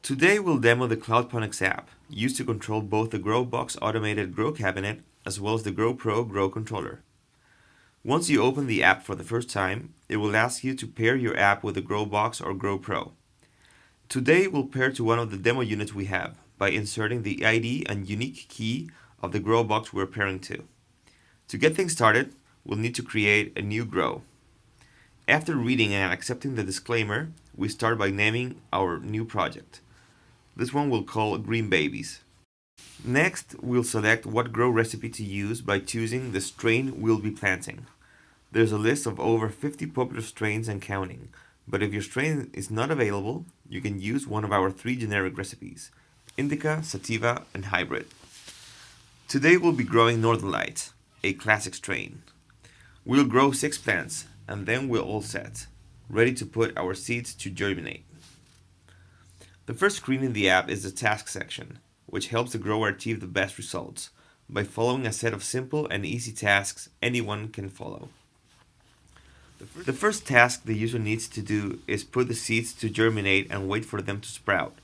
Today we'll demo the Cloudponics app, used to control both the GroBox automated grow cabinet as well as the GroPro grow controller. Once you open the app for the first time, it will ask you to pair your app with the GroBox or GroPro. Today we'll pair to one of the demo units we have by inserting the ID and unique key of the GroBox we're pairing to. To get things started, we'll need to create a new grow. After reading and accepting the disclaimer, we start by naming our new project. This one we'll call Green Babies. Next, we'll select what grow recipe to use by choosing the strain we'll be planting. There's a list of over 50 popular strains and counting, but if your strain is not available, you can use one of our 3 generic recipes: Indica, Sativa, and Hybrid. Today we'll be growing Northern Lights, a classic strain. We'll grow 6 plants, and then we're all set, ready to put our seeds to germinate. The first screen in the app is the task section, which helps the grower achieve the best results by following a set of simple and easy tasks anyone can follow. The first task the user needs to do is put the seeds to germinate and wait for them to sprout.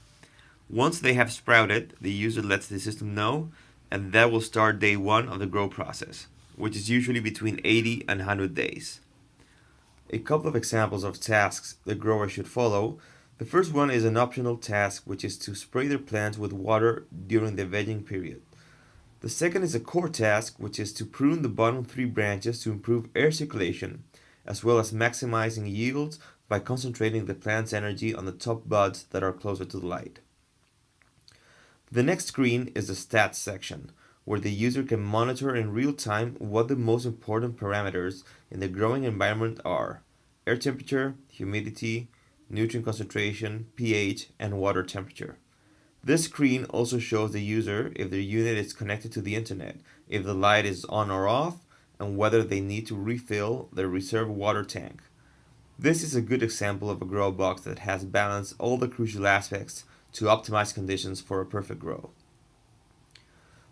Once they have sprouted, the user lets the system know, and that will start day 1 of the grow process, which is usually between 80 and 100 days. A couple of examples of tasks the grower should follow. The first one is an optional task, which is to spray their plants with water during the vegging period. The second is a core task, which is to prune the bottom 3 branches to improve air circulation, as well as maximizing yields by concentrating the plant's energy on the top buds that are closer to the light. The next screen is the stats section, where the user can monitor in real time what the most important parameters in the growing environment are: air temperature, humidity, nutrient concentration, pH, and water temperature. This screen also shows the user if their unit is connected to the internet, if the light is on or off, and whether they need to refill their reserve water tank. This is a good example of a grow box that has balanced all the crucial aspects to optimize conditions for a perfect grow.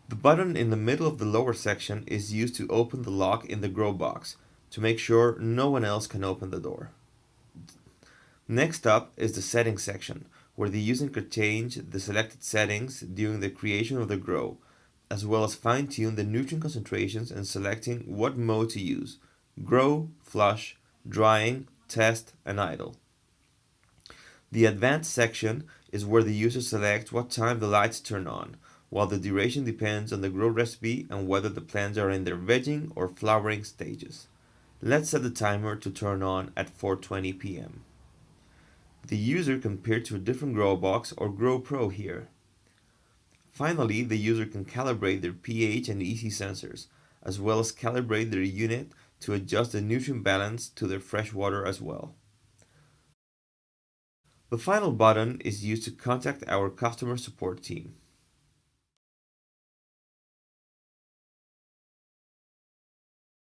The button in the middle of the lower section is used to open the lock in the grow box to make sure no one else can open the door. Next up is the settings section, where the user can change the selected settings during the creation of the grow, as well as fine-tune the nutrient concentrations and selecting what mode to use: grow, flush, drying, test, and idle. The advanced section is where the user selects what time the lights turn on, while the duration depends on the grow recipe and whether the plants are in their vegging or flowering stages. Let's set the timer to turn on at 4:20 p.m. The user can pair to a different grow box or GroPro here. Finally, the user can calibrate their pH and EC sensors, as well as calibrate their unit to adjust the nutrient balance to their fresh water as well. The final button is used to contact our customer support team.